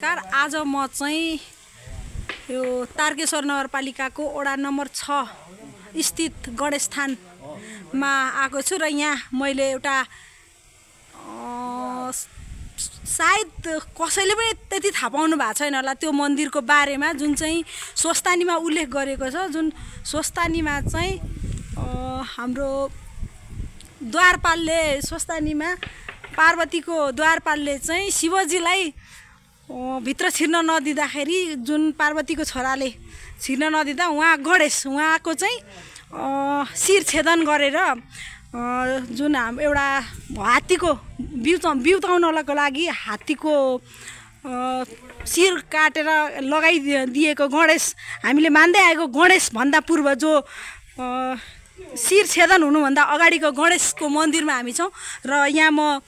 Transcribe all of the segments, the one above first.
नमस्कार। आज म चाहिँ यो तारकेश्वर नगरपालिकाको वडा नम्बर 6 स्थित गणेश थानमा आएको छु र यहाँ मैले एउटा सायद कसैले पनि त्यति थाहा पाउनु भएको छैन होला त्यो मन्दिरको बारेमा, जुन चाहिँ स्वस्तानीमा उल्लेख गरेको छ। जुन स्वस्तानीमा चाहिँ हाम्रो द्वारपालले स्वस्तानीमा पार्वतीको द्वारपालले चाहिँ शिवजीलाई भित्र छिर्न नदिँदाखेरि, जुन पार्वतीको छोराले छिर्न नदिँदा उहाँको चाहिँ शिर छेदन गरेर जुन एउटा हात्तीको बिउताउनको लागि हात्तीको शिर काटेर लगाइदिएको गणेश, हामीले मान्दै आएको गणेश भन्दा पूर्व जो शिर छेदन हुनुभन्दा अगाडिको गणेशको मन्दिरमा हामी छौँ। र यहाँ म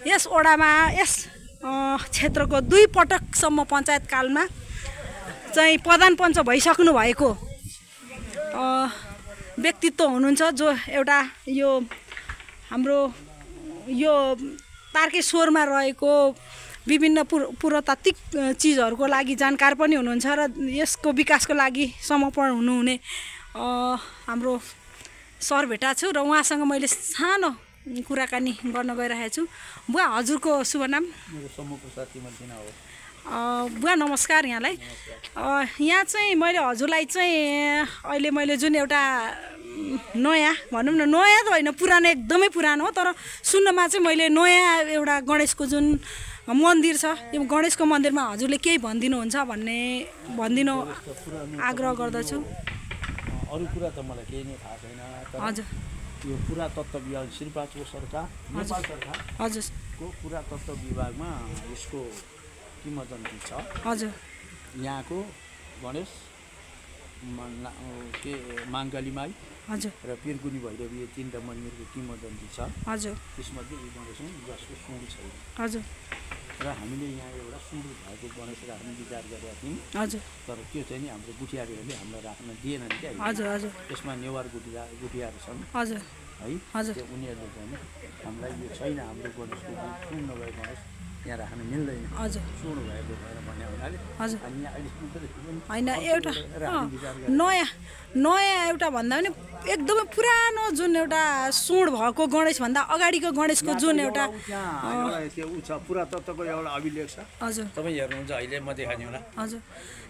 यस वडामा यस क्षेत्रको 2 पटकसम्म पञ्चायत कालमा चाहिँ प्रधान पञ्च भइसक्नु भएको व्यक्तित्व हुनुहुन्छ, जो एउटा यो हाम्रो यो तारकेश्वरमा रहेको विभिन्न पुरातात्विक चिजहरूको लागि जानकार पनि हुनुहुन्छ र यसको विकासको लागि समर्पण हुनुहुने हाम्रो सर भेटा छु र उहाँसँग मैले सानो कुराकानी गर्न गइरहेको छु। बुवा, हजुरको शुभ नाम? बुवा नमस्कार यहाँलाई। यहाँ चाहिँ मैले हजुरलाई चाहिँ अहिले मैले जुन एउटा नयाँ भनौँ न, नयाँ त होइन पुरानो, एकदमै पुरानो हो, तर सुन्नमा चाहिँ मैले नयाँ एउटा गणेशको जुन मन्दिर छ, यो गणेशको मन्दिरमा हजुरले केही भनिदिनुहुन्छ भन्ने आग्रह गर्दछु। अरू कुरा त मलाई केही नै थाहा छैन। हजुर, यो पुरातत्व विभाग श्रीपाचको सरकार, नेपाल सरकार हजुरको पुरातत्व विभागमा यसको किंवदन्ती छ। हजुर, यहाँको गणेश माङ्गाली माई हजुर र पिरगुनी भैरवी, यो 3टा मन्दिरको किंवदन्ती छ। हजुर, त्यसमध्ये यो गणेश जसको सुँड छैन। हजुर, र हामीले यहाँ एउटा सुँड भएको गणेश राख्ने विचार गरेका थियौँ। हजुर, तर त्यो चाहिँ नि हाम्रो गुठियारहरूले हामीलाई राख्न दिएनन् क्या। हजुर, हजुर, त्यसमा नेवार गुठियार छन्। हजुर, है, हजुर, त्यो उनीहरूले चाहिँ हामीलाई यो छैन, हाम्रो गणेशको सुँड नभए गणेश यहाँ राख्न मिल्दैन, हजुर, सुँड भएको भएर भन्ने हुनाले हजुर, हामी यहाँ अहिले होइन एउटा नयाँ एउटा भन्दा पनि एकदमै पुरानो जुन एउटा सुँड भएको गणेश भन्दा अगाडिको गणेशको जुन एउटा त्यो ऊ छ, पुरातत्वको एउटा अभिलेख छ। हजुर, तपाईँ हेर्नुहुन्छ, अहिले म देखाइदिउँ होला। हजुर,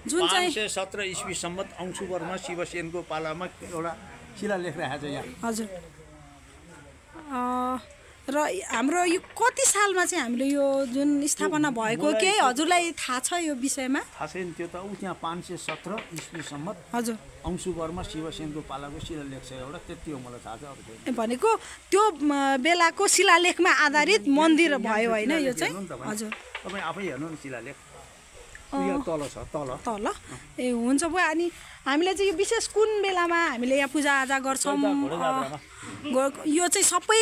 जुन चाहिँ 517 ईस्वी सम्मत अंशुवर्मा शिवसेनको पालामा एउटा शिलालेख राखेको छ यहाँ। हजुर, र हाम्रो यो कति सालमा चाहिँ हामीले यो जुन स्थापना भएको, केही हजुरलाई थाहा छ यो विषयमा? थाहा छैन त्यो त। त्यहाँ 517 ईस्वी सम्मत हजुर अंशुवर्मा शिवसेनको पालाको शिलालेख छ एउटा, त्यति हो मलाई थाहा छ। अरू छैन। भनेको त्यो बेलाको शिलालेखमा आधारित मन्दिर भयो होइन यो चाहिँ? हजुर, तपाईँ आफै हेर्नु न शिलालेख, तल छ, तल। ए हुन्छ भयो। अनि हामीले चाहिँ यो विशेष कुन बेलामा हामीले यहाँ पूजाआजा गर्छौँ? यो चाहिँ सबै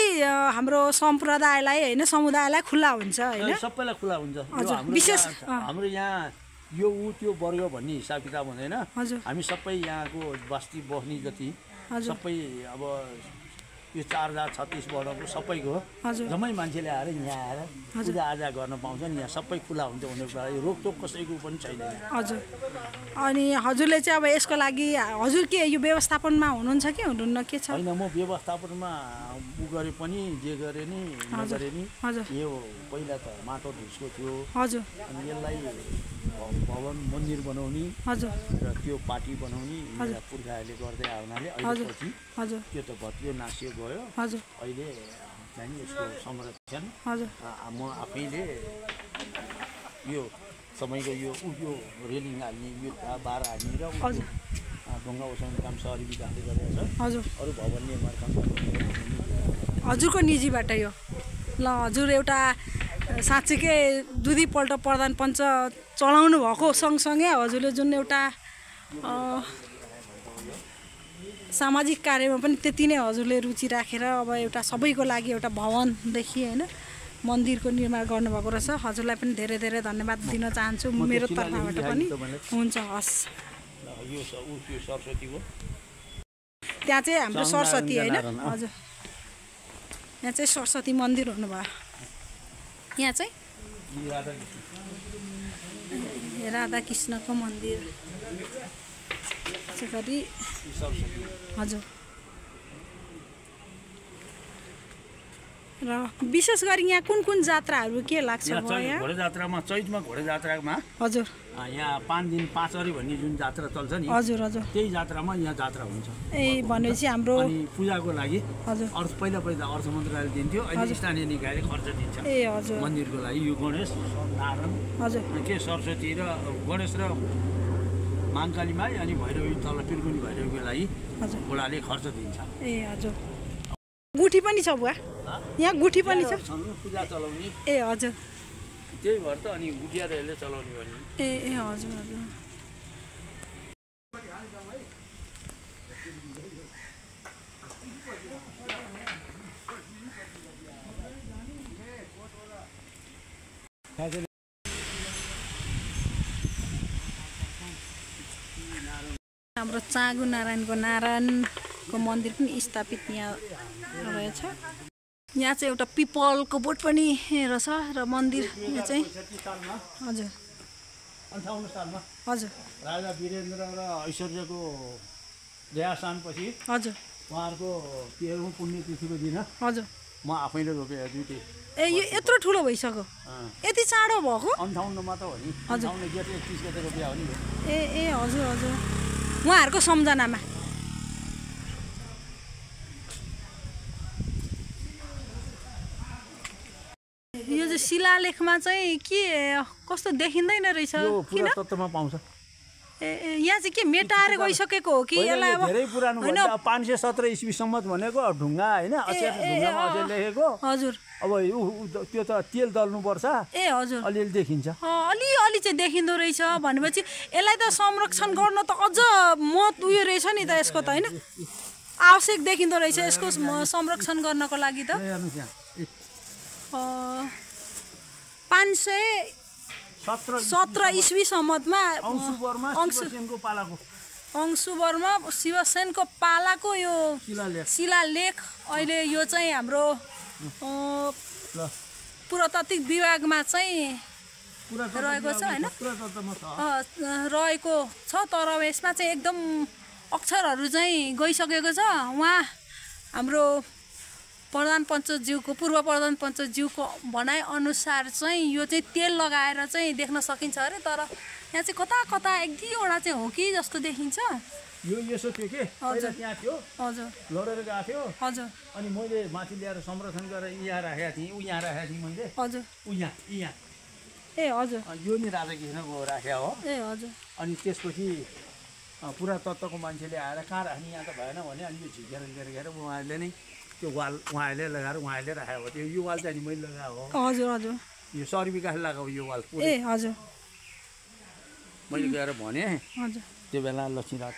हाम्रो सम्प्रदायलाई होइन, समुदायलाई खुल्ला हुन्छ होइन? सबैलाई खुल्ला हुन्छ। हजुर, विशेष हाम्रो यहाँ यो त्यो वर्ग भन्ने हिसाब किताब हुँदैन। हजुर, हामी सबै यहाँको बस्ती बस्ने जति सबै अब यो 4036 वर्गको सबैको जम्मै मान्छेले आएर यहाँ आएर पूजाआजा गर्न पाउँछन्। यहाँ सबै खुला हुन्छ, उनीहरूको लागि रोकटोक कसैको पनि छैन। हजुर, अनि हजुरले चाहिँ अब यसको लागि हजुर के यो व्यवस्थापनमा हुनुहुन्छ कि हुनुहुन्न, के छ? होइन, म व्यवस्थापनमा उ गरे पनि जे गरे नि नगरे नि, यो पहिला त माटो ढुसको थियो। हजुर, अनि यसलाई भवन मन्दिर बनाउने र त्यो पार्टी बनाउने पुर्खाहरूले गर्दै आउनाले अहिलेपछि त्यो त भत्कियो, नासियो गयो। अहिले चाहिँ यसको संरक्षण म आफैले यो समयको यो रेलिङ हाल्ने, यो बार हाल्ने र ढुङ्गा उठाउने काम सहरी विकासले गरेको छ। अरू भवन निर्माण काम हजुरको निजीबाट यो ल। हजुर एउटा साँच्चीकै 2 पल्ट प्रधान पञ्च चलाउनु भएको सँगसँगै हजुरले जुन एउटा सामाजिक कार्यमा पनि त्यति नै हजुरले रुचि राखेर अब एउटा सबैको लागि एउटा भवनदेखि होइन मन्दिरको निर्माण गर्नुभएको रहेछ। हजुरलाई पनि धेरै धेरै धन्यवाद दिन चाहन्छु मेरो तर्फबाट पनि। हुन्छ, हस्। त्यहाँ चाहिँ हाम्रो सरस्वती होइन? हजुर, यहाँ चाहिँ सरस्वती मन्दिर हुनुभयो। यहाँ चाहिँ राधाकृष्णको मन्दिर गरी हजुर र विशेष गरी यहाँ कुन जात्राहरू के लाग्छ घोडा जात्रामा चैतमा घोडा जात्रामा हजुर यहाँ 5 दिन 5 अरी भन्ने जुन जात्रा चल्छ नि हजुर हजुर त्यही जात्रामा यहाँ जात्रा हुन्छ ए भनेपछि हाम्रो अनि पूजाको लागि हजुर पहिला अर्थ मन्त्रालयले दिन्थ्यो अहिले स्थानीय निकायले खर्च दिन्छ ए हजुर मन्दिरको लागि यो गणेश नारायण हजुर के सरस्वती र गणेश र माङ्काली माई अनि भैरवी तल पिर्कुनी भैरवीको लागि बुढाले खर्च दिन्छ ए हजुर गुठी पनि छ बुवा यहाँ गुठी पनि छ पूजा चलाउने ए हजुर त्यही भएर त अनि गुठिया र यसले चलाउने भने ए हजुर हजुर हाम्रो चाँगु नारायणको मन्दिर पनि स्थापित यहाँ रहेछ यहाँ चाहिँ एउटा पिपलको बोट पनि रहेछ र मन्दिर यहाँ चाहिँ हजुर 58 सालमा हजुर राजा वीरेन्द्र र ऐश्वर्यको देहावसानपछि हजुर उहाँहरूको 13औं पुण्यतिथिको दिन हजुर म आफैले रोपेँ दुईटै ए यो यत्रो ठुलो भइसक्यो यति चाँडो भएको 58 मा त हो नि 58 गते 31 गते रोपिया हो नि ए हजुर हजुर उहाँहरूको सम्झनामा यो चाहिँ शिलालेखमा चाहिँ के कस्तो देखिँदैन रहेछ किन तत्त्वमा पाउँछ ए यहाँ चाहिँ के मेटाएर गइसकेको हो कि यसलाई अब धेरै पुरानो भयो 517 इस्वी सम्मत भनेको ढुङ्गा हैन अचेर ढुङ्गामा अझै लेखेको हजुर अब त्यो त तेल दल्नु पर्छ ए हजुर अलिअलि देखिन्छ अलि चाहिँ देखिँदो रहेछ भनेपछि यसलाई त संरक्षण गर्न त अझ महत्त्व उयो रहेछ नि त यसको त हैन आवश्यक देखिँदो रहेछ यसको संरक्षण गर्नको लागि त 517 इस्वी सम्मतमा अंशुवर्मा शिवसेनको पालाको यो शिलालेख अहिले यो चाहिँ हाम्रो पुरातात्विक विभागमा चाहिँ रहेको छ हैन रहेको छ तर यसमा चाहिँ एकदम अक्षरहरू चाहिँ गइसकेको छ उहाँ हाम्रो प्रधान पञ्चज्यूको पूर्व प्रधान पञ्चज्यूको भनाइ अनुसार चाहिँ यो चाहिँ तेल लगाएर चाहिँ देख्न सकिन्छ अरे तर यहाँ चाहिँ कता कता एक दुईवटा चाहिँ हो कि जस्तो देखिन्छ यो यसो थियो के पहिला त्यहाँ थियो हजुर लडेर गएको थियो हजुर अनि मैले माथि ल्याएर संरक्षण गरेर यहाँ राखेको थिएँ यहाँ राखेको थिएँ मैले हजुर यहाँ ए हजुर यो नि राधाकृष्णको राखेको हो ए हजुर अनि त्यसपछि पुरातत्त्वको मान्छेले आएर कहाँ राख्ने यहाँ त भएन भने अनि यो झिकेर गरेर उहाँहरूले नै त्यो वाल उहाँहरूले लगाएर उहाँहरूले राखेको थियो यो वाल चाहिँ मैले लगाएको हो हजुर हजुर यो सरी विकास लगाएको यो वाल ए हजुर मैले गएर भने हजुर त्यो बेला लक्ष्मीराज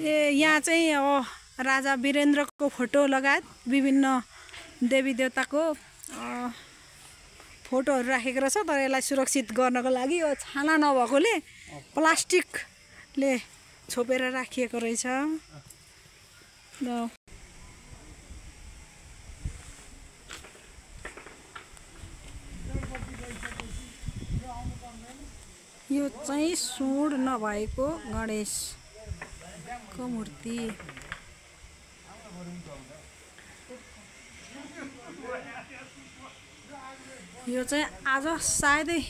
ए यहाँ चाहिँ अब राजा वीरेन्द्रको फोटो लगायत विभिन्न देवी देवताको फोटोहरू राखेको रहेछ तर यसलाई सुरक्षित गर्नको लागि यो छाना नभएकोले प्लास्टिकले छोपेर राखिएको रहेछ र यो चाहिँ सुँड नभएको गणेशको मूर्ति यो चाहिँ आज सायदै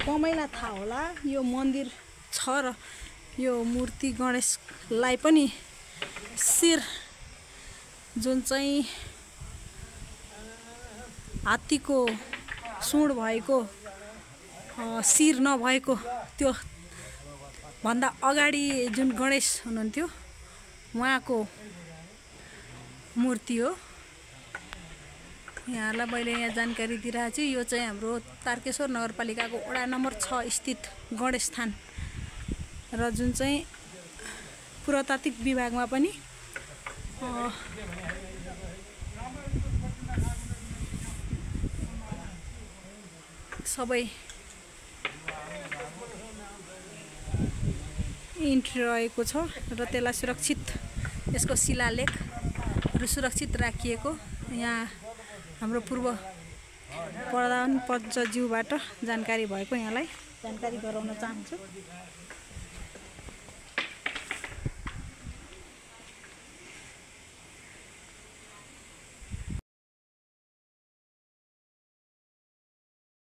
कमैलाई थाहा होला यो मन्दिर छ र यो मूर्ति गणेशलाई पनि शिर जुन चाहिँ हात्तीको सुँड भएको शिर नभएको त्यो भन्दा अगाडि जुन गणेश हुनुहुन्थ्यो उहाँको मूर्ति हो यहाँलाई मैले यहाँ जानकारी दिइरहेको छु यो चाहिँ हाम्रो तारकेश्वर नगरपालिकाको वडा नम्बर 6 स्थित गणेश स्थान र जुन चाहिँ पुरातात्विक विभागमा पनि सबै इन्ट्री रहेको छ र त्यसलाई सुरक्षित यसको शिलालेखहरू सुरक्षित राखिएको यहाँ हाम्रो पूर्व प्रधान पञ्चज्यूबाट जानकारी भएको यहाँलाई जानकारी गराउन चाहन्छु।